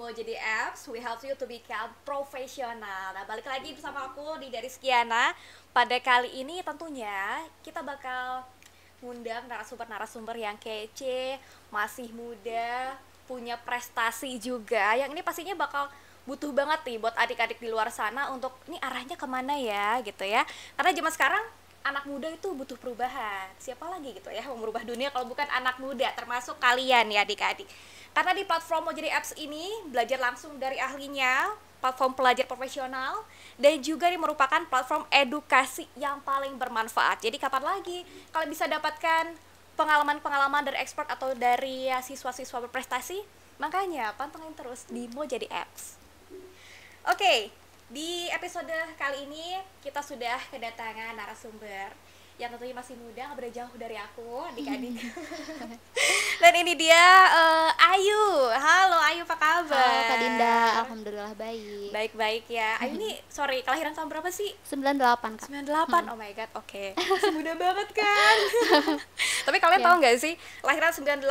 Mau Jadi Apps, we help you to become professional. Nah, balik lagi bersama aku di Dari Sekiana. Pada kali ini tentunya kita bakal ngundang narasumber-narasumber yang kece, masih muda, punya prestasi juga. Yang ini pastinya bakal butuh banget nih buat adik-adik di luar sana untuk ini arahnya kemana ya gitu ya. Karena zaman sekarang anak muda itu butuh perubahan. Siapa lagi gitu ya mau merubah dunia kalau bukan anak muda, termasuk kalian ya adik-adik. Karena di platform Mau Jadi Apps ini belajar langsung dari ahlinya, platform pelajar profesional, dan juga ini merupakan platform edukasi yang paling bermanfaat. Jadi kapan lagi kalian bisa dapatkan pengalaman-pengalaman dari expert atau dari siswa-siswa berprestasi? Makanya pantengin terus di Mau Jadi Apps. Oke, di episode kali ini kita sudah kedatangan narasumber yang tentunya masih muda, nggak beda jauh dari aku, adik-adik. Dan ini dia Ayu. Halo Ayu, apa kabar? Halo Kak Dinda, alhamdulillah baik. Baik-baik ya. Ayu nih, sorry, kelahiran tahun berapa sih? 98 Kak. 98. Oh my god, oke. Masih muda banget kan? Tapi kalian tahu nggak sih, lahiran 98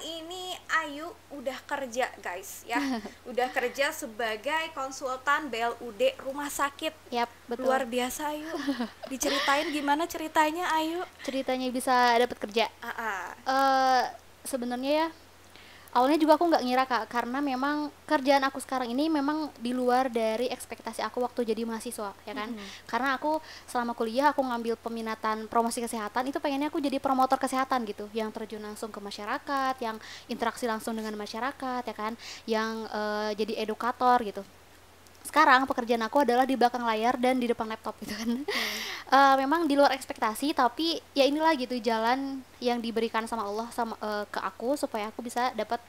ini Ayu udah kerja, guys, ya. Udah kerja sebagai konsultan BLUD rumah sakit. Yap, betul. Luar biasa Ayu. Diceritain gimana ceritanya Ayu? Ceritanya bisa dapat kerja. Sebenarnya ya, awalnya juga aku nggak ngira Kak, karena memang kerjaan aku sekarang ini memang di luar dari ekspektasi aku waktu jadi mahasiswa, ya kan? Karena aku selama kuliah aku ngambil peminatan promosi kesehatan, itu pengennya aku jadi promotor kesehatan gitu, yang terjun langsung ke masyarakat, yang interaksi langsung dengan masyarakat, ya kan? Yang jadi edukator gitu. Sekarang pekerjaan aku adalah di belakang layar dan di depan laptop gitu kan. Memang di luar ekspektasi, tapi ya inilah gitu jalan yang diberikan sama Allah sama ke aku supaya aku bisa dapat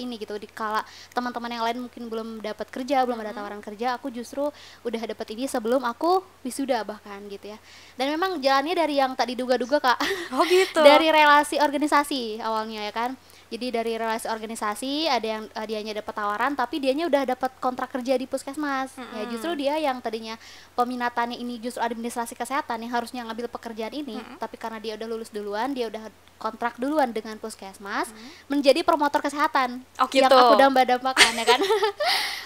ini gitu. Di kala teman-teman yang lain mungkin belum dapat kerja, belum ada tawaran kerja, aku justru udah dapat ini sebelum aku wisuda bahkan gitu ya. Dan memang jalannya dari yang tak diduga-duga Kak. Oh gitu. Dari relasi organisasi awalnya ya kan. Jadi dari relasi organisasi ada yang dianya dapat tawaran tapi dianya udah dapat kontrak kerja di puskesmas. Ya justru dia yang tadinya peminatannya ini justru administrasi kesehatan yang harusnya ngambil pekerjaan ini, tapi karena dia udah lulus duluan, dia udah kontrak duluan dengan puskesmas, menjadi promotor kesehatan. Oh gitu. Yang aku damba-dambakan ya kan.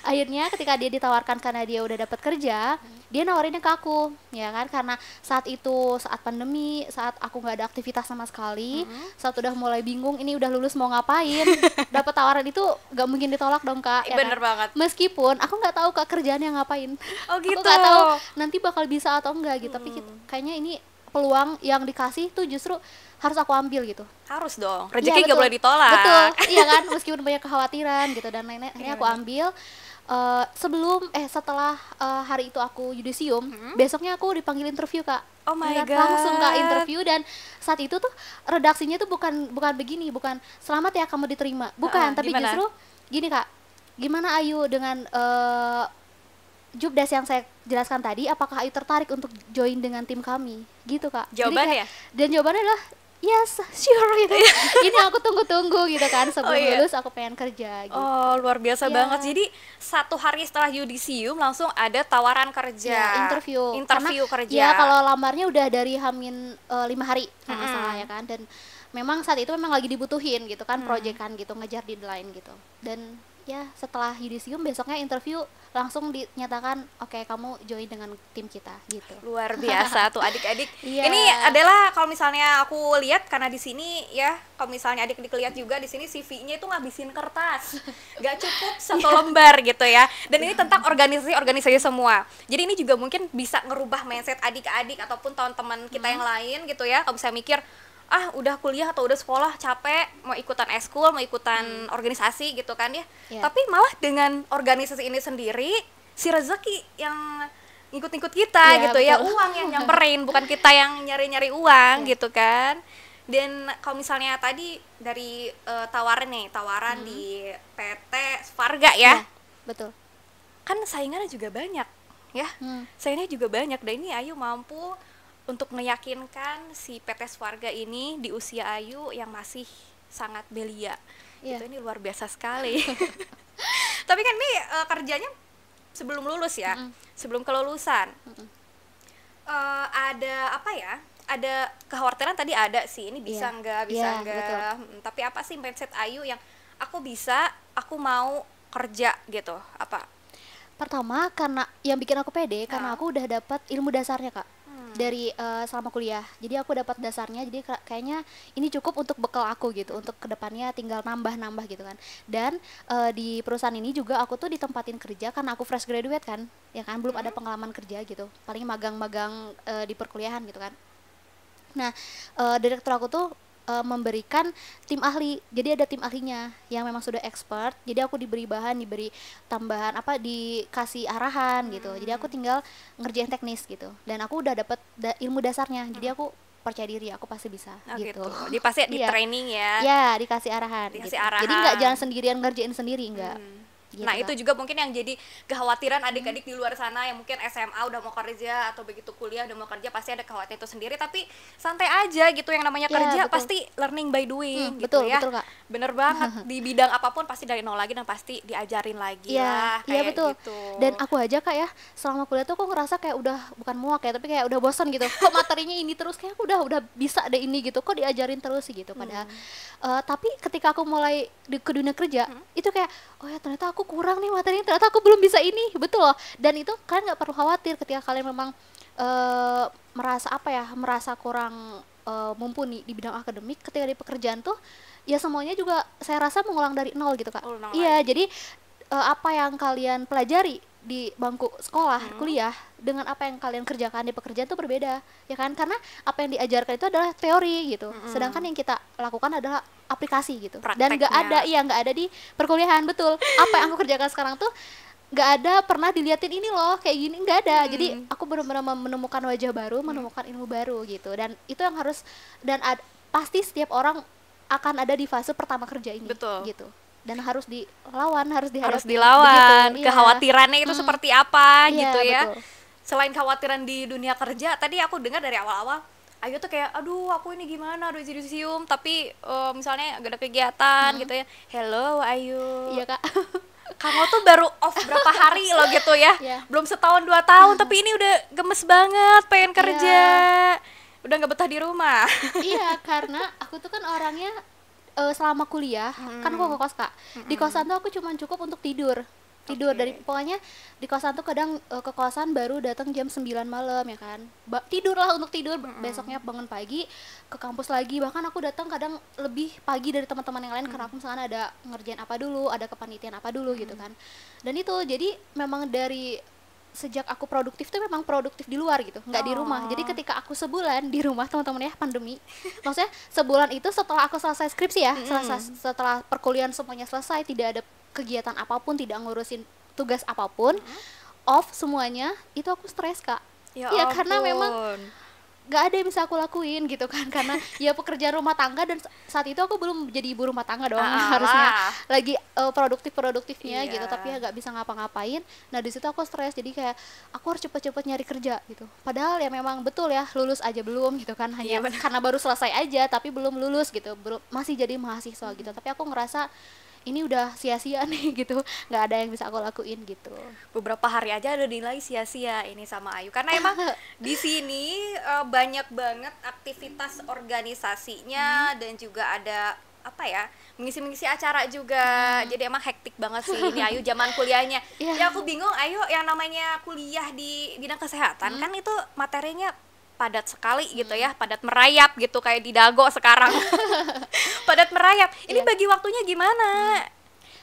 Akhirnya ketika dia ditawarkan karena dia udah dapat kerja, dia nawarinnya ke aku, ya kan, karena saat itu saat pandemi, saat aku nggak ada aktivitas sama sekali, saat udah mulai bingung ini udah lulus mau ngapain, dapat tawaran itu nggak mungkin ditolak dong Kak, ya Bener kan? banget. Meskipun aku nggak tahu Kak kerjaannya ngapain, Oh gitu. aku nggak tahu nanti bakal bisa atau enggak gitu, tapi kayaknya ini peluang yang dikasih tuh justru harus aku ambil gitu. Harus dong, Iya, rezeki nggak betul. boleh ditolak. Betul, iya kan, meskipun banyak kekhawatiran gitu dan lain-lain, akhirnya aku ambil. Setelah hari itu aku yudisium, besoknya aku dipanggil interview Kak. Oh my Beneran, god. langsung Kak interview, dan saat itu tuh redaksinya tuh bukan begini, bukan selamat ya kamu diterima, bukan, tapi gimana? justru gini Kak, gimana Ayu dengan job desk yang saya jelaskan tadi, apakah Ayu tertarik untuk join dengan tim kami gitu Kak. Jadi Jawabannya? dan jawabannya adalah yes, sure gitu. Ini aku tunggu-tunggu gitu kan, sebelum lulus aku pengen kerja gitu. Oh, luar biasa Iya. banget. Jadi 1 hari setelah yudisium langsung ada tawaran kerja. Ya, interview kerja. Ya kalau lamarnya udah dari Hamin 5 hari kalau nggak salah ya kan. Dan memang saat itu memang lagi dibutuhin gitu kan, proyekan gitu, ngejar deadline gitu. Dan ya setelah yudisium besoknya interview langsung dinyatakan oke, kamu join dengan tim kita gitu. Luar biasa tuh adik-adik. Iya. Ini adalah kalau misalnya aku lihat, karena di sini ya, kalau misalnya adik-adik lihat juga di sini CV-nya itu ngabisin kertas. Gak cukup 1 lembar gitu ya. Dan ini tentang organisasi semua. Jadi ini juga mungkin bisa ngerubah mindset adik-adik ataupun teman-teman kita yang lain gitu ya. Kalau bisa mikir, udah kuliah atau udah sekolah capek, mau ikutan eskul, mau ikutan organisasi gitu kan ya. Tapi malah dengan organisasi ini sendiri, si rezeki yang ngikut-ngikut kita gitu ya, uang yang nyamperin, bukan kita yang nyari-nyari uang gitu kan. Dan kalau misalnya tadi dari tawaran di PT Sparga ya, Betul. kan saingannya juga banyak ya, saingannya juga banyak, dan ini Ayu mampu untuk meyakinkan si PT Sparga ini di usia Ayu yang masih sangat belia. Itu ini luar biasa sekali. Tapi kan ini kerjanya sebelum lulus ya, sebelum kelulusan. Ada apa ya? Ada kekhawatiran tadi ada sih, ini bisa enggak, bisa enggak. Tapi apa sih mindset Ayu yang aku bisa, aku mau kerja gitu? Apa? Pertama karena yang bikin aku pede karena Ah. aku udah dapat ilmu dasarnya kak dari selama kuliah. Jadi aku dapat dasarnya. Jadi kayaknya ini cukup untuk bekal aku gitu. Untuk kedepannya tinggal nambah-nambah gitu kan. Dan di perusahaan ini juga aku tuh ditempatin kerja karena aku fresh graduate kan, ya kan belum ada pengalaman kerja gitu. Paling magang-magang di perkuliahan gitu kan. Nah, direktur aku tuh memberikan tim ahli. Jadi ada tim ahlinya yang memang sudah expert. Jadi aku diberi bahan, diberi tambahan apa, dikasih arahan gitu. Jadi aku tinggal ngerjain teknis gitu. Dan aku udah dapat ilmu dasarnya. Jadi aku percaya diri, aku pasti bisa Oh gitu. gitu. Dia pasti di Iya. training ya. Ya, dikasih arahan Dikasih gitu. arahan. Jadi nggak jalan sendirian ngerjain sendiri, enggak. Gitu, Nah, Kak. itu juga mungkin yang jadi kekhawatiran adik-adik di luar sana yang mungkin SMA udah mau kerja atau begitu kuliah udah mau kerja, pasti ada kekhawatiran itu sendiri, tapi santai aja gitu, yang namanya Ya, kerja betul. pasti learning by doing gitu betul, ya. betul, Kak. Bener banget, di bidang apapun pasti dari nol lagi dan pasti diajarin lagi lah, Iya, kayak betul. gitu. Dan aku aja kak ya, selama kuliah tuh aku ngerasa kayak udah bukan muak ya, tapi kayak udah bosan gitu. Kok materinya ini terus, kayak aku udah bisa deh ini gitu. Kok diajarin terus sih gitu. Padahal tapi ketika aku mulai ke dunia kerja, itu kayak oh ya ternyata aku kurang nih materinya, ternyata aku belum bisa ini, betul loh. Dan itu kalian nggak perlu khawatir ketika kalian memang merasa apa ya, merasa kurang mumpuni di bidang akademik. Ketika di pekerjaan tuh ya semuanya juga saya rasa mengulang dari nol gitu kak. Ulang Iya, lagi. jadi apa yang kalian pelajari di bangku sekolah, kuliah, dengan apa yang kalian kerjakan di pekerjaan itu berbeda, ya kan? Karena apa yang diajarkan itu adalah teori gitu, sedangkan yang kita lakukan adalah aplikasi gitu. Dan nggak ada di perkuliahan, betul. Apa yang aku kerjakan sekarang tuh nggak ada pernah diliatin ini loh kayak gini, nggak ada. Jadi aku benar-benar menemukan wajah baru, menemukan ilmu baru gitu. Dan itu yang harus, dan pasti setiap orang akan ada di fase pertama kerja ini. Betul. Gitu. Dan harus dilawan, harus dihadapi. Harus dilawan, Begitu, iya. kekhawatirannya itu seperti apa Iya, gitu ya. betul. Selain kekhawatiran di dunia kerja, tadi aku dengar dari awal-awal Ayu tuh kayak, aduh aku ini gimana, aduh jadi sium, tapi misalnya gak ada kegiatan gitu ya. Hello Ayu, Iya kak. kamu tuh baru off berapa hari loh gitu ya. Iya. Belum setahun 2 tahun, tapi ini udah gemes banget pengen kerja. Udah gak betah di rumah. Iya, karena aku tuh kan orangnya selama kuliah kan aku ngekos kak. Di kosan tuh aku cuma cukup untuk tidur dari pokoknya di kosan tuh kadang ke kosan baru datang jam 9 malam ya kan. Tidur lah untuk tidur, besoknya bangun pagi ke kampus lagi. Bahkan aku datang kadang lebih pagi dari teman-teman yang lain karena aku misalkan ada ngerjain apa dulu, ada kepanitiaan apa dulu gitu kan. Dan itu jadi memang dari sejak aku produktif tuh memang produktif di luar gitu, nggak di rumah. Jadi ketika aku sebulan di rumah, teman-teman ya, pandemi, maksudnya sebulan itu setelah aku selesai skripsi ya, setelah perkuliahan semuanya selesai, tidak ada kegiatan apapun, tidak ngurusin tugas apapun, off semuanya, itu aku stres kak. Iya, karena memang nggak ada yang bisa aku lakuin gitu kan, karena ya pekerjaan rumah tangga, dan saat itu aku belum jadi ibu rumah tangga dong, harusnya lagi produktifnya gitu, tapi ya nggak bisa ngapa-ngapain. Nah di situ aku stres, jadi kayak aku harus cepet-cepet nyari kerja gitu, padahal ya memang betul ya, lulus aja belum gitu kan, hanya karena baru selesai aja tapi belum lulus gitu, masih jadi mahasiswa gitu. Tapi aku ngerasa ini udah sia-sia nih gitu, nggak ada yang bisa aku lakuin gitu. Beberapa hari aja ada nilai sia-sia ini sama Ayu, karena emang di sini banyak banget aktivitas organisasinya, dan juga ada apa ya, mengisi acara juga. Jadi emang hektik banget sih ini Ayu zaman kuliahnya. Ya aku bingung Ayu, yang namanya kuliah di bidang kesehatan kan itu materinya padat sekali gitu ya, padat merayap gitu kayak di Dago sekarang. Padat merayap. Ini bagi waktunya gimana?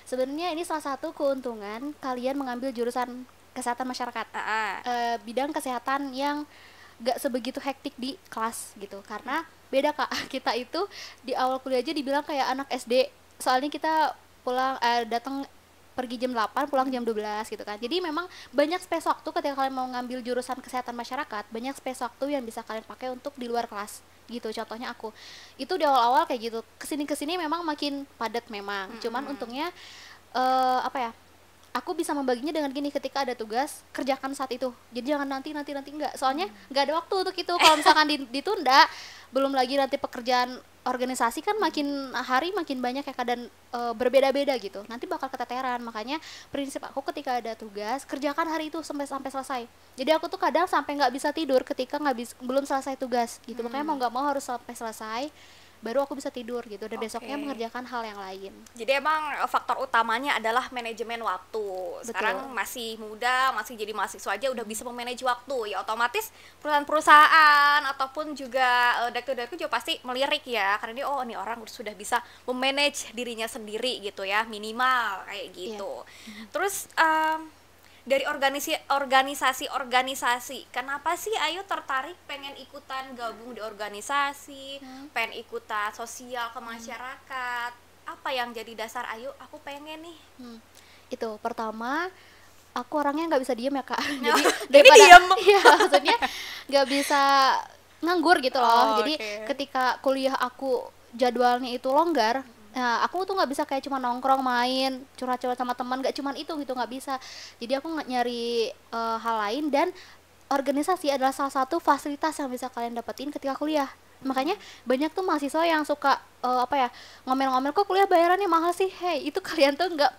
Sebenarnya ini salah satu keuntungan kalian mengambil jurusan kesehatan masyarakat. Bidang kesehatan yang gak sebegitu hektik di kelas gitu. Karena beda kak, kita itu di awal kuliah aja dibilang kayak anak SD. Soalnya kita pulang datang pergi jam 8, pulang jam 12 gitu kan. Jadi memang banyak space waktu ketika kalian mau ngambil jurusan kesehatan masyarakat, banyak space waktu yang bisa kalian pakai untuk di luar kelas gitu. Contohnya aku itu di awal-awal kayak gitu, kesini memang makin padat memang. Cuman untungnya apa ya, aku bisa membaginya dengan gini, ketika ada tugas kerjakan saat itu, jadi jangan nanti enggak, soalnya nggak ada waktu untuk itu. Kalau misalkan ditunda, belum lagi nanti pekerjaan organisasi kan makin hari makin banyak ya, dan berbeda-beda gitu, nanti bakal keteteran. Makanya prinsip aku ketika ada tugas, kerjakan hari itu sampai selesai. Jadi aku tuh kadang sampai nggak bisa tidur ketika belum selesai tugas gitu. Makanya mau nggak mau harus sampai selesai, baru aku bisa tidur gitu, dan Oke. besoknya mengerjakan hal yang lain. Jadi emang faktor utamanya adalah manajemen waktu. Sekarang Betul. masih muda, masih jadi mahasiswa aja udah bisa memanage waktu. Ya otomatis perusahaan-perusahaan ataupun juga direktur-direktur juga pasti melirik ya. Karena dia ini orang sudah bisa memanage dirinya sendiri gitu ya, minimal kayak Iya. gitu. Terus dari organisasi, kenapa sih Ayu tertarik pengen ikutan gabung di organisasi, pengen ikutan sosial ke masyarakat? Apa yang jadi dasar Ayu? Aku pengen nih. Itu pertama, aku orangnya nggak bisa diem ya kak. Jadi Jadi diem. iya, maksudnya nggak bisa nganggur gitu loh. Oh, Jadi oke. ketika kuliah aku jadwalnya itu longgar, nah aku tuh nggak bisa kayak cuma nongkrong main curhat-curhat sama teman, nggak cuman itu gitu, nggak bisa. Jadi aku nggak nyari hal lain, dan organisasi adalah salah satu fasilitas yang bisa kalian dapetin ketika kuliah. Makanya banyak tuh mahasiswa yang suka apa ya, ngomel-ngomel kok kuliah bayarannya mahal sih. Hey, itu kalian tuh nggak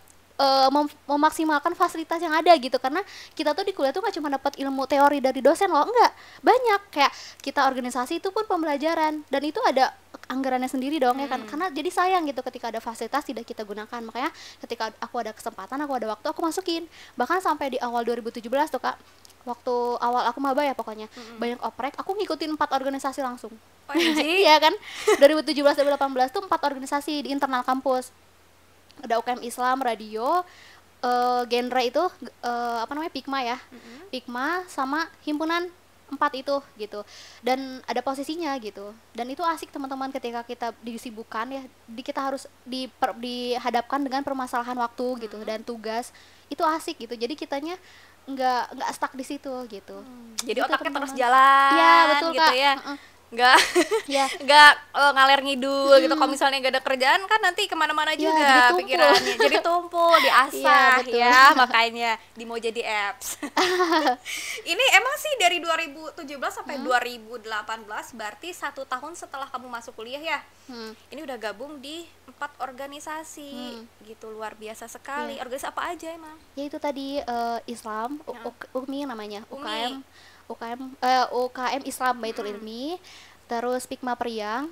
memaksimalkan fasilitas yang ada gitu, karena kita tuh di kuliah tuh nggak cuma dapat ilmu teori dari dosen loh, enggak, banyak kayak kita organisasi itu pun pembelajaran, dan itu ada anggarannya sendiri dong ya kan, karena jadi sayang gitu ketika ada fasilitas tidak kita gunakan. Makanya ketika aku ada kesempatan, aku ada waktu, aku masukin. Bahkan sampai di awal 2017 tuh kak, waktu awal aku maba ya pokoknya, banyak oprek, aku ngikutin 4 organisasi langsung. OMG. Iya kan, 2017 2018 tuh 4 organisasi di internal kampus. Ada UKM Islam, radio, genre itu apa namanya, Pikma ya, Pikma sama himpunan 4 itu gitu, dan ada posisinya gitu, dan itu asik teman-teman ketika kita disibukkan ya, kita harus dihadapkan dengan permasalahan waktu gitu dan tugas, itu asik gitu, jadi kitanya nggak stuck di situ gitu. Jadi Gitu, otaknya terus teman-teman. jalan. Iya betul gitu kak. ya. Heeh. Nggak Ya, nggak ngaler ngidul gitu. Kalau misalnya nggak ada kerjaan kan nanti kemana-mana ya, juga jadi tumpul. pikirannya, jadi tumpul, Iya, diasah betul. ya, makanya di mau jadi apps. Ini emang sih dari 2017 sampai 2018, berarti 1 tahun setelah kamu masuk kuliah ya. Ini udah gabung di 4 organisasi gitu, luar biasa sekali. Iya. Organisasi apa aja emang? Ya itu tadi Islam, UMI namanya, Umi. UKM Islam Baitul Ilmi, terus Pikma Periang,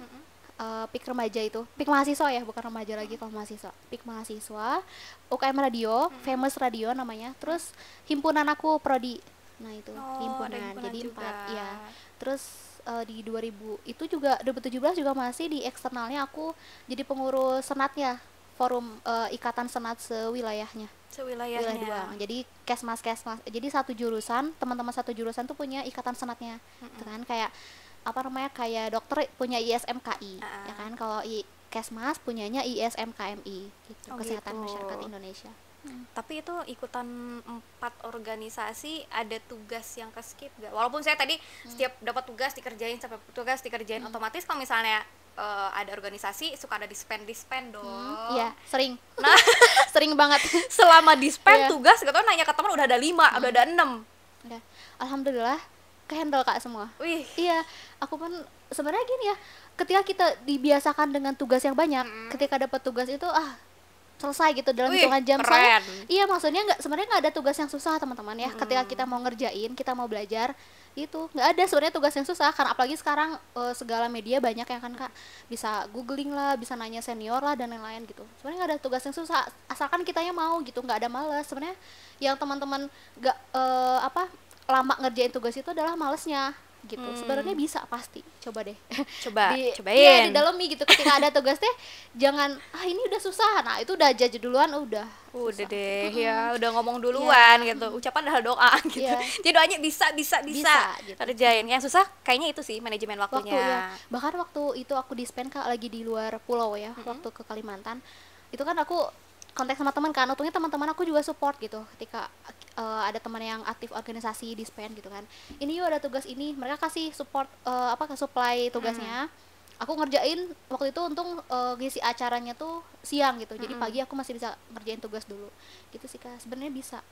Pik remaja itu, Pik mahasiswa ya, bukan remaja lagi kalau mahasiswa, Pik mahasiswa, UKM Radio, Famous Radio namanya, terus himpunan aku prodi, nah itu Oh, ada himpunan, himpunan jadi juga. 4 ya, terus di 2000 itu juga 2017 juga masih di eksternalnya aku jadi pengurus senatnya, forum ikatan senat sewilayahnya. Wilayah Sewilayahnya. doang. Jadi kesmas, jadi satu jurusan, teman-teman satu jurusan tuh punya ikatan senatnya, gitu kan, kayak apa namanya, kayak dokter punya ISMKI, ya kan, kalau kesmas punyanya ISMKMI gitu, Oh, Kesehatan gitu. Masyarakat Indonesia. Tapi itu ikutan 4 organisasi, ada tugas yang ke skip gak? Walaupun saya tadi setiap dapat tugas dikerjain, sampai tugas dikerjain, otomatis kalau misalnya ada organisasi suka ada dispen dong. Iya, sering. Nah, Sering banget. selama dispen Iya. tugas gitu nanya ke teman udah ada 5, udah ada 6. Ya, alhamdulillah kehandle kak semua. Wih, Iya, aku pun sebenarnya gini ya, ketika kita dibiasakan dengan tugas yang banyak, ketika dapat tugas itu selesai gitu dalam Wih, hitungan jam. keren. Soalnya iya, maksudnya sebenarnya nggak ada tugas yang susah teman-teman ya. Ketika kita mau ngerjain, kita mau belajar, itu nggak ada sebenarnya tugas yang susah, karena apalagi sekarang segala media banyak ya kan kak, bisa googling lah, bisa nanya senior lah dan lain-lain gitu. Sebenarnya nggak ada tugas yang susah asalkan kitanya mau gitu, nggak ada males sebenarnya. Yang teman-teman nggak lama ngerjain tugas itu adalah malesnya gitu. Sebenarnya bisa, pasti coba deh. Coba, Iya, cobain. didalemi gitu, ketika ada tugas teh jangan ini udah susah, nah itu udah judge duluan, udah Udah susah. deh ya, udah ngomong duluan gitu. Ucapan adalah doa gitu. Iya. Jadi doanya bisa Gitu. kerjain. Yang susah kayaknya itu sih manajemen waktunya. Waktu ya, bahkan waktu itu aku dispen kak lagi di luar pulau ya, waktu ke Kalimantan itu kan aku kontak sama teman kan, untungnya teman-teman aku juga support gitu ketika ada teman yang aktif organisasi dispen gitu kan, ini yuk ada tugas ini, mereka kasih support supply tugasnya. Aku ngerjain waktu itu, untung ngisi acaranya tuh siang gitu, jadi pagi aku masih bisa ngerjain tugas dulu gitu sih kak, sebenarnya bisa.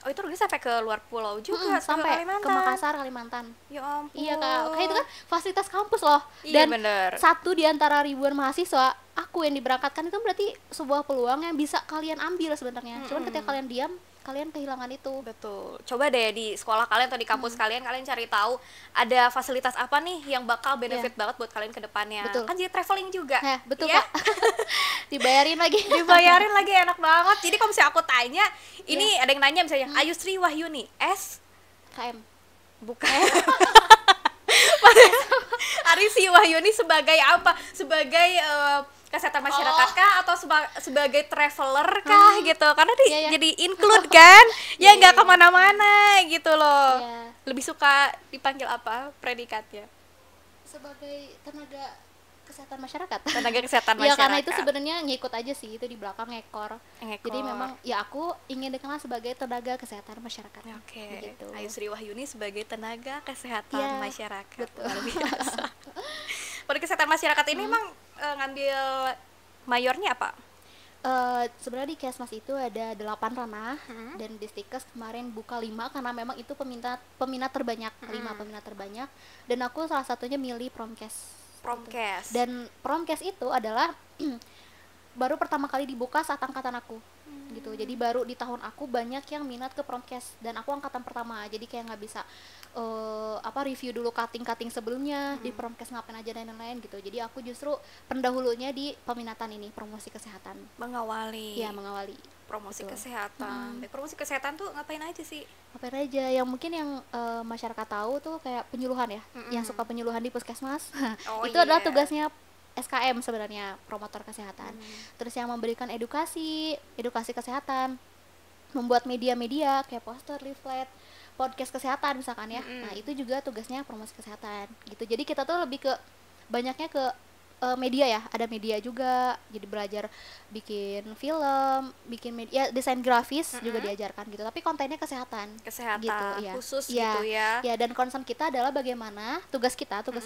Oh, itu Rugi sampai ke luar pulau juga, Sampai Kalimantan. ke Makassar, Kalimantan. Ya ampun. Iya kak, kayak itu kan fasilitas kampus loh. Iya, Dan bener. satu di antara ribuan mahasiswa, aku yang diberangkatkan, itu berarti sebuah peluang yang bisa kalian ambil sebenarnya. Cuman ketika kalian diam, kalian kehilangan itu. Betul. Coba deh di sekolah kalian atau di kampus kalian cari tahu ada fasilitas apa nih yang bakal benefit banget buat kalian ke depannya. Betul. Kan jadi traveling juga. Nah, betul ya? Kak. Dibayarin lagi. Dibayarin lagi, enak banget. Jadi kalau misalnya aku tanya, ini ada yang nanya misalnya, Ayu Sri Wahyuni S KM. bukan. Ari Sri Wahyuni sebagai apa? Sebagai kesehatan masyarakat kah atau sebagai traveler kah gitu, karena jadi include kan ya nggak kemana-mana gitu loh. Lebih suka dipanggil apa predikatnya? Sebagai tenaga kesehatan masyarakat. Tenaga kesehatan Ya masyarakat. karena itu sebenarnya ngikut aja sih, itu di belakang ngekor. Jadi memang ya aku ingin dikenal sebagai tenaga kesehatan masyarakat. Oke. Ayu Sri Wahyuni sebagai tenaga kesehatan masyarakat. Betul. Luar biasa. Pada kesehatan masyarakat ini emang ngambil mayornya apa? Sebenarnya di Kesmas itu ada 8 ranah dan di Stikes kemarin buka 5 karena memang itu peminat terbanyak, 5 peminat terbanyak, dan aku salah satunya milih Promkes. Dan Promkes itu adalah baru pertama kali dibuka saat angkatan aku gitu. Jadi baru di tahun aku banyak yang minat ke Promkes dan aku angkatan pertama, jadi kayak nggak bisa review dulu cutting sebelumnya di Promkes ngapain aja dan lain-lain gitu. Jadi aku justru pendahulunya di peminatan ini, promosi kesehatan, mengawali promosi kesehatan. Promosi kesehatan tuh ngapain aja sih? Yang mungkin yang masyarakat tahu tuh kayak penyuluhan ya, yang suka penyuluhan di puskesmas. Itu adalah tugasnya SKM sebenarnya, promotor kesehatan. Terus yang memberikan edukasi kesehatan, membuat media-media kayak poster, leaflet, podcast kesehatan misalkan ya. Nah, itu juga tugasnya promosi kesehatan gitu. Jadi kita tuh lebih ke banyaknya ke media ya, ada media juga, jadi belajar bikin film, bikin media, desain grafis juga diajarkan gitu, tapi kontennya kesehatan gitu, ya. Khusus gitu ya. Ya, dan concern kita adalah bagaimana tugas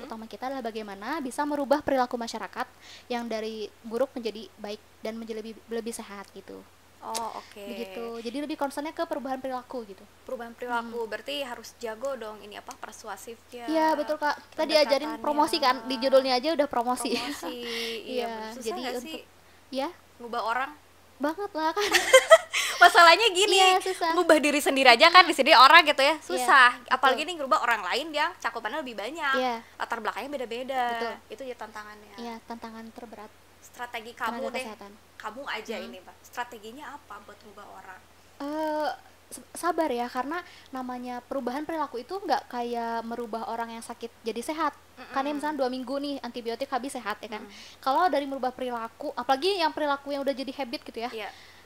utama kita adalah bagaimana bisa merubah perilaku masyarakat yang dari buruk menjadi baik dan menjadi lebih sehat gitu. Begitu. Jadi lebih concernnya ke perubahan perilaku gitu. Perubahan perilaku berarti harus jago dong ini apa, persuasifnya. Iya, betul Kak. Kita diajarin promosi kan, di judulnya aja udah promosi. Iya, susah jadi untuk ngubah orang banget lah kan. Masalahnya gini, ngubah diri sendiri aja kan di sini orang gitu ya, susah. Apalagi nih ngubah orang lain yang cakupannya lebih banyak. Latar belakangnya beda-beda. Itu ya tantangannya. Iya, tantangan terberat. Strategi kamu deh. Kamu aja ini, Pak. Strateginya apa buat ngubah orang? Sabar ya, karena namanya perubahan perilaku itu nggak kayak merubah orang yang sakit jadi sehat. Kan ya misalnya 2 minggu nih antibiotik habis sehat ya kan. Kalau dari merubah perilaku, apalagi yang perilaku yang udah jadi habit gitu ya,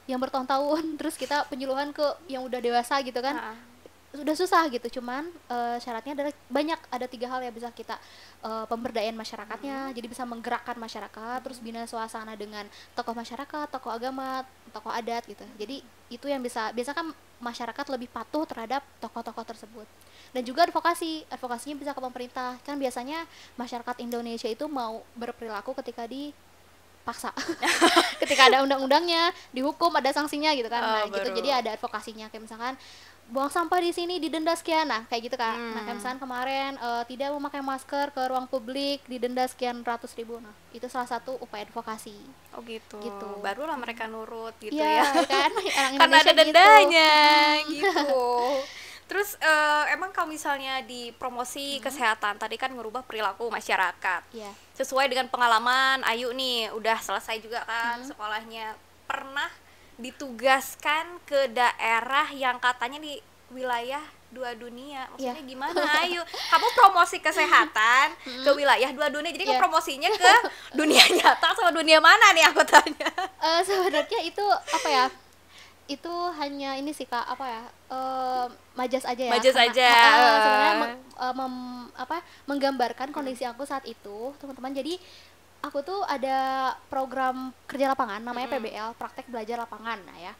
yang bertahun-tahun, terus kita penyuluhan ke yang udah dewasa gitu kan, sudah susah gitu. Cuman syaratnya adalah ada 3 hal yang bisa kita pemberdayaan masyarakatnya, jadi bisa menggerakkan masyarakat, terus bina suasana dengan tokoh masyarakat, tokoh agama, tokoh adat gitu. Jadi itu yang biasa kan masyarakat lebih patuh terhadap tokoh-tokoh tersebut. Dan juga advokasinya bisa ke pemerintah. Kan biasanya masyarakat Indonesia itu mau berperilaku ketika dipaksa. Ketika ada undang-undangnya, dihukum, ada sanksinya gitu kan. Gitu. Jadi ada advokasinya, kayak misalkan buang sampah di sini didenda sekian, kayak gitu Kak. Nah, kayak misalkan kemarin tidak memakai masker ke ruang publik didenda sekian ratus ribu. Nah, itu salah satu upaya advokasi. Gitu. Barulah mereka nurut gitu ya kan. Karena ada dendanya gitu. Terus emang kalau misalnya di promosi kesehatan tadi kan ngerubah perilaku masyarakat. Sesuai dengan pengalaman Ayu nih, udah selesai juga kan sekolahnya. Pernah ditugaskan ke daerah yang katanya di wilayah 2 dunia, maksudnya gimana Ayu? Kamu promosi kesehatan ke wilayah 2 dunia, jadi promosinya ke dunia nyata sama dunia mana nih aku tanya? Sebenarnya itu apa ya? Itu hanya ini sih Kak, apa ya? Majas aja ya. Sebenarnya menggambarkan kondisi aku saat itu, teman-teman. Jadi aku tuh ada program kerja lapangan namanya PBL, praktek belajar lapangan. Nah ya,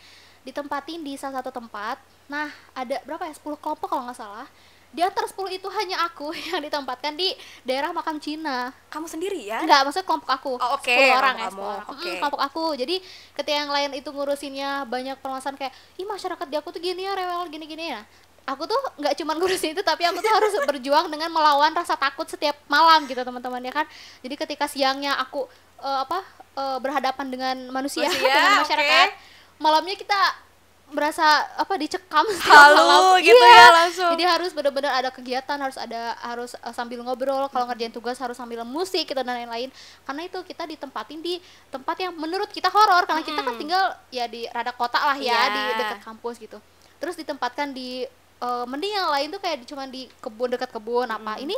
ditempatin di salah satu tempat. Nah, ada berapa ya? 10 kelompok kalau nggak salah. Di antara 10 itu hanya aku yang ditempatkan di daerah makam Cina. Kamu sendiri ya? Enggak, maksudnya kelompok aku. 10 orang ya, 10 orang. Kelompok aku. Jadi ketika yang lain itu ngurusinnya banyak permasalahan kayak, ih masyarakat di aku tuh gini ya, rewel gini-gini ya. Aku tuh nggak cuma ngurusin itu, tapi aku tuh harus berjuang dengan melawan rasa takut setiap malam gitu teman-teman ya kan. Jadi ketika siangnya aku berhadapan dengan manusia dengan masyarakat, malamnya kita berasa apa dicekam halu gitu ya langsung. Jadi harus benar-benar ada kegiatan, harus sambil ngobrol, kalau ngerjain tugas harus sambil musik gitu dan lain-lain. Karena itu kita ditempatin di tempat yang menurut kita horor karena kita kan tinggal ya di rada kota lah ya, di dekat kampus gitu. Terus ditempatkan di mending yang lain tuh kayak cuma di kebun, dekat kebun apa. Ini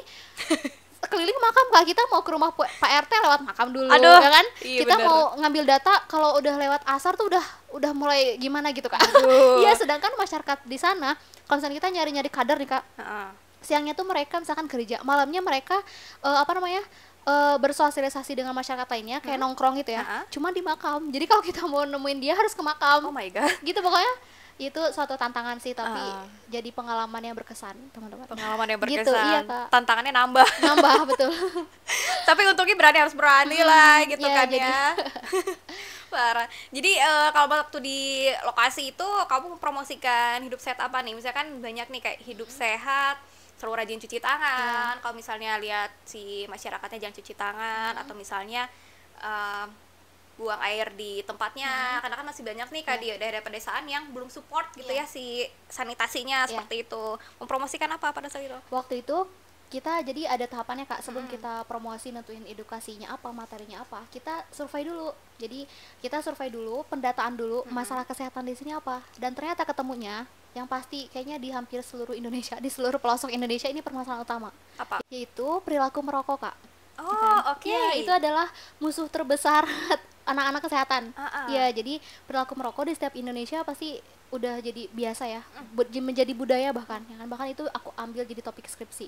keliling makam, Kak. Kita mau ke rumah Pak RT lewat makam dulu. Aduh, ya kan? iya Kita bener. mau ngambil data kalau udah lewat asar tuh udah mulai gimana gitu, Kak. Iya, sedangkan masyarakat di sana kalau misalnya kita nyari-nyari kader nih, Kak. Siangnya tuh mereka misalkan kerja, malamnya mereka bersosialisasi dengan masyarakat lainnya kayak nongkrong gitu ya. Cuma di makam. Jadi kalau kita mau nemuin dia harus ke makam. Oh my god. Gitu pokoknya. Itu suatu tantangan sih, tapi jadi pengalaman yang berkesan, teman-teman. Pengalaman yang berkesan. Gitu, iya, Kak. Tantangannya nambah. Betul. Tapi untungnya harus berani lah gitu ya, kan jadi. ya. Parah. Jadi kalau waktu di lokasi itu kamu mempromosikan hidup sehat apa nih? Misalkan banyak nih kayak hidup sehat, selalu rajin cuci tangan. Kalau misalnya lihat si masyarakatnya jangan cuci tangan, atau misalnya buang air di tempatnya, karena kan masih banyak nih kayak di daerah pedesaan yang belum support gitu ya si sanitasinya seperti itu. Mempromosikan apa pada saat itu? Waktu itu kita jadi ada tahapannya, Kak. Sebelum kita promosi nentuin edukasinya apa, materinya apa, kita survei dulu. Jadi kita survei dulu, pendataan dulu masalah kesehatan di sini apa, dan ternyata ketemunya yang pasti kayaknya di hampir seluruh Indonesia, di seluruh pelosok Indonesia ini permasalahan utama, Apa? yaitu perilaku merokok, Kak. Oh, oke. Ya, itu adalah musuh terbesar anak-anak kesehatan. Ya, jadi perilaku merokok di setiap Indonesia pasti udah jadi biasa ya, menjadi budaya bahkan itu aku ambil jadi topik skripsi.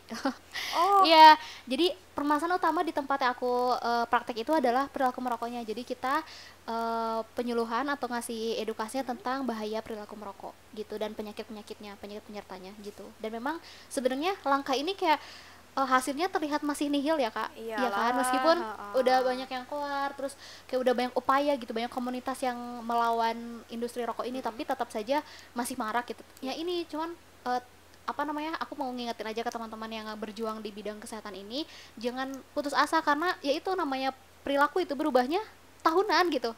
Ya, jadi permasalahan utama di tempat yang aku praktek itu adalah perilaku merokoknya. Jadi kita penyuluhan atau ngasih edukasinya tentang bahaya perilaku merokok gitu, dan penyakit penyertanya gitu. Dan memang sebenarnya langkah ini kayak hasilnya terlihat masih nihil ya, Kak. Iya kan, meskipun udah banyak yang keluar, terus kayak udah banyak upaya gitu, banyak komunitas yang melawan industri rokok ini, tapi tetap saja masih marak gitu. Ya ini cuman aku mau ngingetin aja ke teman-teman yang berjuang di bidang kesehatan ini, jangan putus asa karena ya itu namanya perilaku itu berubahnya tahunan gitu,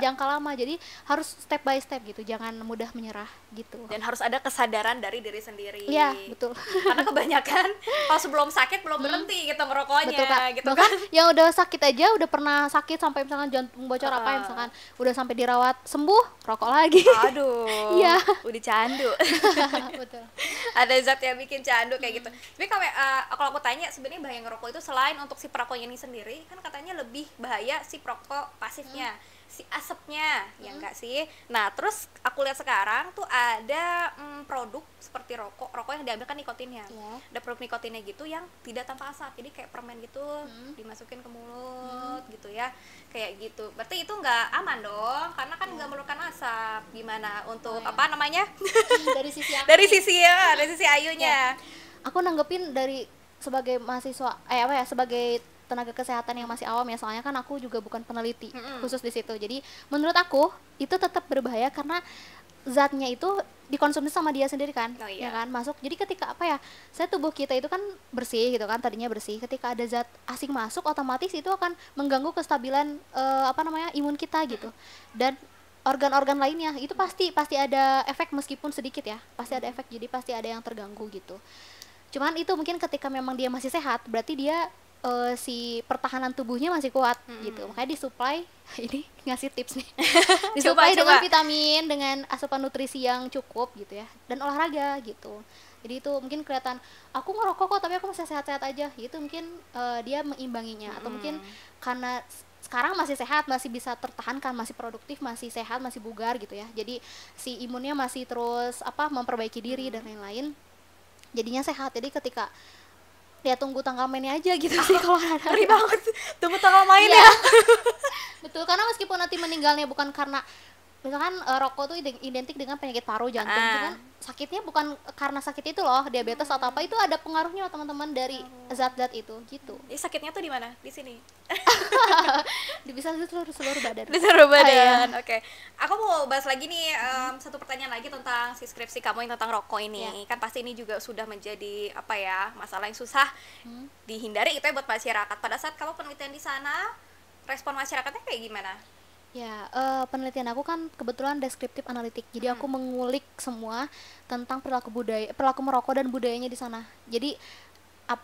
jangka lama, jadi harus step by step gitu, jangan mudah menyerah gitu. Dan harus ada kesadaran dari diri sendiri. Iya, betul. Karena kebanyakan kalau sebelum sakit belum berhenti gitu ngerokoknya. Betul, Kak. Gitu bahkan kan. yang udah sakit aja, udah pernah sakit sampai misalkan jantung bocor apa ya, misalkan udah sampai dirawat sembuh, rokok lagi. Aduh. Iya. Udah candu. Betul. Ada zat yang bikin candu kayak gitu. Tapi kalau aku tanya sebenarnya bahaya ngerokok itu selain untuk si perokoknya ini sendiri, kan katanya lebih bahaya si perokok pasifnya, si asapnya, ya enggak sih? Nah, terus aku lihat sekarang tuh ada produk seperti rokok yang diambil kan nikotinnya. Ada produk nikotinnya gitu yang tidak tanpa asap, jadi kayak permen gitu, dimasukin ke mulut gitu ya, kayak gitu. Berarti itu nggak aman dong, karena kan nggak memerlukan asap. Gimana untuk apa namanya? Dari sisi aku dari sisi Ayunya. Aku nanggepin dari sebagai mahasiswa sebagai tenaga kesehatan yang masih awam ya, soalnya kan aku juga bukan peneliti khusus di situ. Jadi menurut aku itu tetap berbahaya karena zatnya itu dikonsumsi sama dia sendiri kan, ya kan, masuk. Jadi ketika tubuh kita itu kan bersih gitu kan, tadinya bersih. Ketika ada zat asing masuk, otomatis itu akan mengganggu kestabilan imun kita gitu. Dan organ-organ lainnya itu pasti ada efek, meskipun sedikit ya, pasti ada efek. Jadi pasti ada yang terganggu gitu. Cuman itu mungkin ketika memang dia masih sehat, berarti dia si pertahanan tubuhnya masih kuat gitu. Makanya disuplai, ini ngasih tips nih. Disuplai dengan vitamin, dengan asupan nutrisi yang cukup gitu ya, dan olahraga gitu. Jadi itu mungkin kelihatan aku ngerokok kok tapi aku masih sehat-sehat aja. Itu mungkin dia mengimbanginya, atau mungkin karena sekarang masih sehat, masih bisa tertahankan, masih produktif, masih sehat, masih bugar gitu ya. Jadi si imunnya masih terus memperbaiki diri dan lain-lain. Jadinya sehat. Jadi ketika ya tunggu tanggal mainnya aja gitu sih kalau ada. Ngeri banget, tunggu tanggal main ya. Betul, karena meskipun nanti meninggalnya bukan karena misalkan rokok tuh identik dengan penyakit paru, jantung, cuman sakitnya bukan karena sakit itu loh, diabetes atau apa, itu ada pengaruhnya teman-teman dari zat-zat itu gitu. Sakitnya tuh di mana? Di sini. Bisa di seluruh badan. Di seluruh badan. Oke. Aku mau bahas lagi nih satu pertanyaan lagi tentang si skripsi kamu yang tentang rokok ini. Kan pasti ini juga sudah menjadi masalah yang susah dihindari gitu ya buat masyarakat. Pada saat kamu penelitian di sana, respon masyarakatnya kayak gimana? Ya, penelitian aku kan kebetulan deskriptif analitik. Jadi aku mengulik semua tentang perilaku merokok dan budayanya di sana. Jadi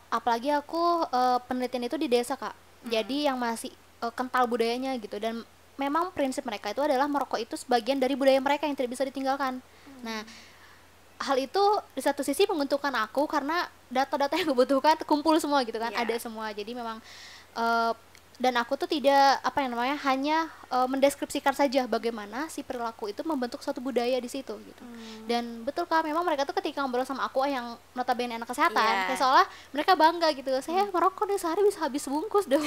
apalagi aku penelitian itu di desa, Kak. Jadi yang masih kental budayanya gitu, dan memang prinsip mereka itu adalah merokok itu sebagian dari budaya mereka yang tidak bisa ditinggalkan. Nah, hal itu di satu sisi menguntungkan aku karena data-data yang kebutuhkan kumpul semua gitu kan, Iya. ada semua. Jadi memang eh, dan aku tuh tidak apa yang namanya hanya mendeskripsikan saja bagaimana si perilaku itu membentuk suatu budaya di situ gitu. Dan betul Kak, memang mereka tuh ketika ngobrol sama aku yang notabene anak kesehatan, Iya. kayak seolah mereka bangga gitu. Saya merokok nih sehari bisa habis bungkus deh.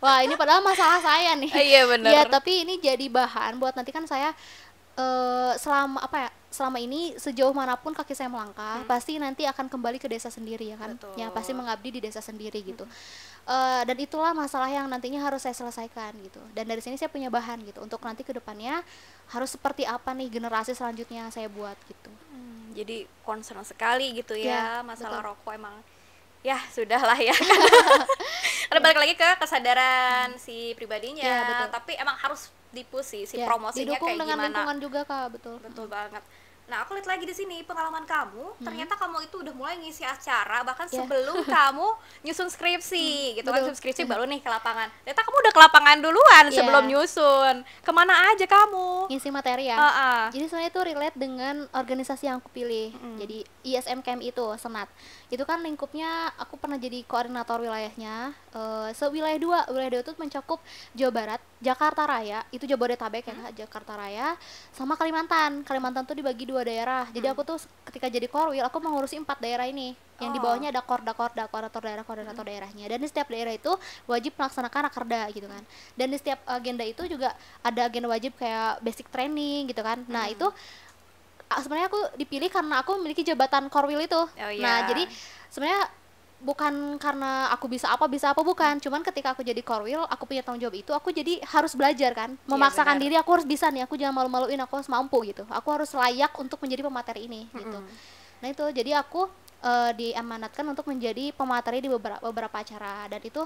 Wah, ini padahal masalah saya nih. Iya, bener. Ya, tapi ini jadi bahan buat nanti kan saya selama apa ya, selama ini sejauh manapun kaki saya melangkah pasti nanti akan kembali ke desa sendiri ya kan. Betul. Ya pasti mengabdi di desa sendiri gitu. Dan itulah masalah yang nantinya harus saya selesaikan gitu, dan dari sini saya punya bahan gitu untuk nanti ke depannya harus seperti apa nih generasi selanjutnya saya buat gitu. Jadi concern sekali gitu ya, Ya, masalah betul. rokok emang ya sudahlah ya. Karena balik lagi ke kesadaran si pribadinya, Ya, betul. tapi emang harus dipush sih si Ya, promosinya didukung kayak dengan gimana. lingkungan juga Kak, betul. Betul banget. Nah, aku lihat lagi di sini pengalaman kamu, ternyata kamu itu udah mulai ngisi acara bahkan Ya. sebelum kamu nyusun skripsi gitu kan, betul. nyusun skripsi baru nih ke lapangan. Ternyata kamu udah ke lapangan duluan Ya. sebelum nyusun. Kemana aja kamu? Ngisi materi ya. Heeh. Jadi sebenarnya itu relate dengan organisasi yang aku pilih. Jadi ISMKM itu Senat. Itu kan lingkupnya aku pernah jadi koordinator wilayahnya. Wilayah 2 itu mencakup Jawa Barat, Jakarta Raya, itu Jabodetabek ya Kak, Jakarta Raya, sama Kalimantan. Kalimantan tuh dibagi 2 daerah. Jadi aku tuh ketika jadi korwil aku mengurusi 4 daerah ini. Yang di bawahnya ada koordinator daerahnya. Dan di setiap daerah itu wajib melaksanakan rakerda gitu kan. Dan di setiap agenda itu juga ada agenda wajib kayak basic training gitu kan. Nah, itu sebenarnya aku dipilih karena aku memiliki jabatan korwil itu. Oh, iya. Nah, jadi sebenarnya bukan karena aku bisa apa bukan, cuman ketika aku jadi korwil aku punya tanggung jawab itu, aku jadi harus belajar kan, memaksakan benar. diri, aku harus bisa nih, aku jangan malu-maluin, aku harus mampu gitu, aku harus layak untuk menjadi pemateri ini gitu. Nah itu jadi aku diamanatkan untuk menjadi pemateri di beberapa acara, dan itu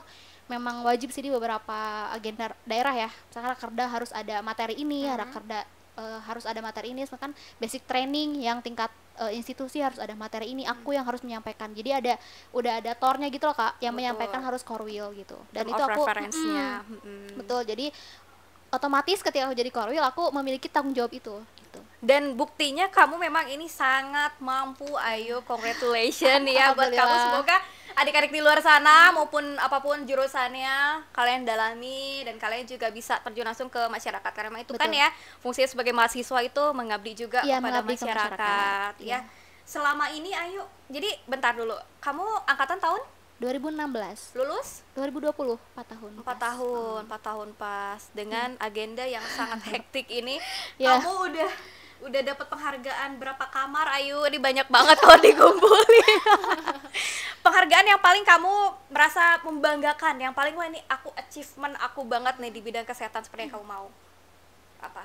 memang wajib sih di beberapa agenda daerah ya. Misalkan rakerda harus ada materi ini, rakerda harus ada materi ini, misalkan basic training yang tingkat institusi harus ada materi ini, aku yang harus menyampaikan. Jadi udah ada tornya gitu loh Kak, yang Betul. menyampaikan harus korwil gitu. Dan Term itu of aku reference-nya. betul. Jadi otomatis ketika aku jadi korwil aku memiliki tanggung jawab itu gitu. Dan buktinya kamu memang ini sangat mampu. Ayo, congratulations ya buat kamu. Alhamdulillah. Semoga adik-adik di luar sana maupun apapun jurusannya kalian dalami, dan kalian juga bisa terjun langsung ke masyarakat, karena memang itu kan Betul. ya fungsinya sebagai mahasiswa itu mengabdi juga Iya, kepada mengabdi ke masyarakat, masyarakat, ya. iya. Selama ini ayo, jadi bentar dulu, kamu angkatan tahun 2016, lulus 2020, 4 tahun. 4 tahun, 4 tahun pas dengan agenda yang sangat hektik ini. Ya. Kamu udah dapat penghargaan berapa kamar? Ayu, ini banyak banget kalau dikumpulin. Penghargaan yang paling kamu merasa membanggakan, yang paling wah ini aku achievement aku banget nih di bidang kesehatan seperti yang kamu mau. Apa?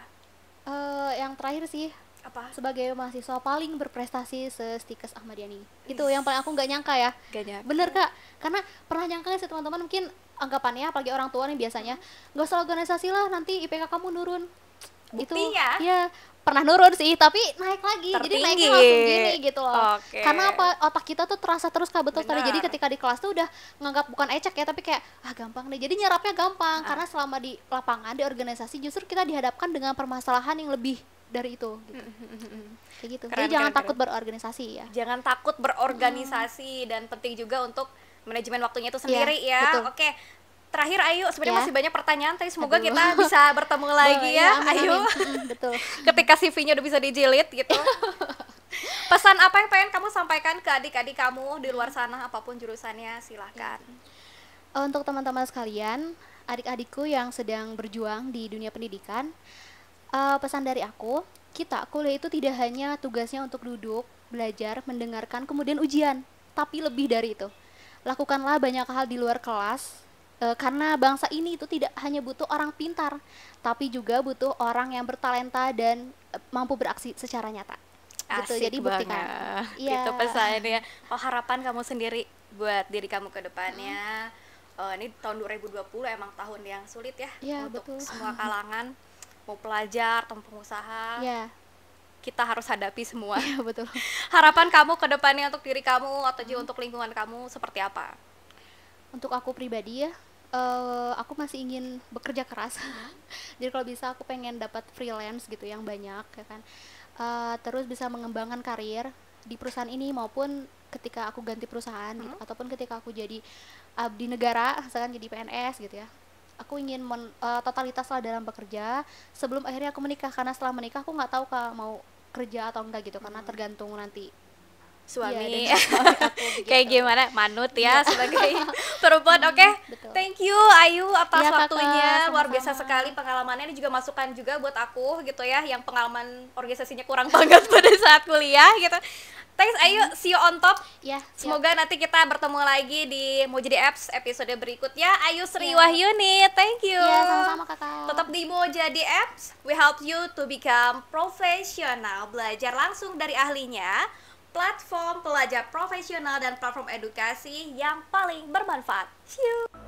Yang terakhir sih, Apa? sebagai mahasiswa paling berprestasi se-Stikes Ahmadiyani. Itu yang paling aku nggak nyangka ya. Gak nyangka. Bener Kak, karena pernah nyangka sih teman-teman, mungkin anggapannya apalagi orang tua nih biasanya, nggak usah organisasi lah nanti IPK kamu nurun. Buktinya? Itu ya pernah nurun sih, tapi naik lagi. Jadi Tertinggi. naiknya langsung gini gitu loh. Oke. Karena apa, otak kita tuh terasa terus Kak, betul tadi. Jadi Benar. ketika di kelas tuh udah nganggap bukan ecek ya, tapi kayak gampang deh. Jadi nyerapnya gampang, karena selama di lapangan di organisasi justru kita dihadapkan dengan permasalahan yang lebih dari itu gitu. Kayak gitu. Keren, Jadi jangan keren, takut keren. berorganisasi ya. Jangan takut berorganisasi, dan penting juga untuk manajemen waktunya itu sendiri Iya, ya. betul. Oke. Terakhir Ayu, sebenarnya Ya. masih banyak pertanyaan, tapi semoga Aduh. kita bisa bertemu lagi Iya, ya, amin, Ayu. amin. Betul. Ketika CV-nya udah bisa dijilid gitu. Pesan apa yang pengen kamu sampaikan ke adik-adik kamu di luar sana, apapun jurusannya, silahkan. Untuk teman-teman sekalian, adik-adikku yang sedang berjuang di dunia pendidikan, pesan dari aku, kita kuliah itu tidak hanya tugasnya untuk duduk, belajar, mendengarkan, kemudian ujian, tapi lebih dari itu. Lakukanlah banyak hal di luar kelas, karena bangsa ini itu tidak hanya butuh orang pintar, tapi juga butuh orang yang bertalenta dan mampu beraksi secara nyata. Gitu, Asik jadi buktikan. banget. Iya. Itu pesannya. Oh, harapan kamu sendiri buat diri kamu ke depannya. Ini tahun 2020 emang tahun yang sulit ya, Iya, untuk betul. semua kalangan, mau pelajar, atau pengusaha, Iya, kita harus hadapi semua. iya betul. Harapan kamu ke depannya untuk diri kamu atau juga untuk lingkungan kamu seperti apa? Untuk aku pribadi ya, aku masih ingin bekerja keras. Jadi kalau bisa aku pengen dapat freelance gitu yang banyak ya kan. Terus bisa mengembangkan karir di perusahaan ini maupun ketika aku ganti perusahaan gitu, ataupun ketika aku jadi abdi negara, misalkan jadi PNS gitu ya. Aku ingin totalitas lah dalam bekerja sebelum akhirnya aku menikah, karena setelah menikah aku nggak tahu Kak mau kerja atau enggak gitu, karena tergantung nanti iya Suami. dengan suami aku Kayak begitu. gimana? Manut ya Iya. sebagai perempuan. Oke. Betul. Thank you Ayu atas Iya, Kakak, waktunya. Luar biasa sama-sama. sekali pengalamannya, ini juga masukan juga buat aku gitu ya, yang pengalaman organisasinya kurang banget pada saat kuliah gitu. Thanks Ayu, see you on top. Ya, siap. Semoga nanti kita bertemu lagi di Mau Jadi Apps episode berikutnya. Ayu Sri Ya. Wahyuni, thank you. Iya, sama-sama Kakak. Tetap di Mau Jadi Apps, we help you to become profesional. Belajar langsung dari ahlinya, platform pelajar profesional dan platform edukasi yang paling bermanfaat. See you.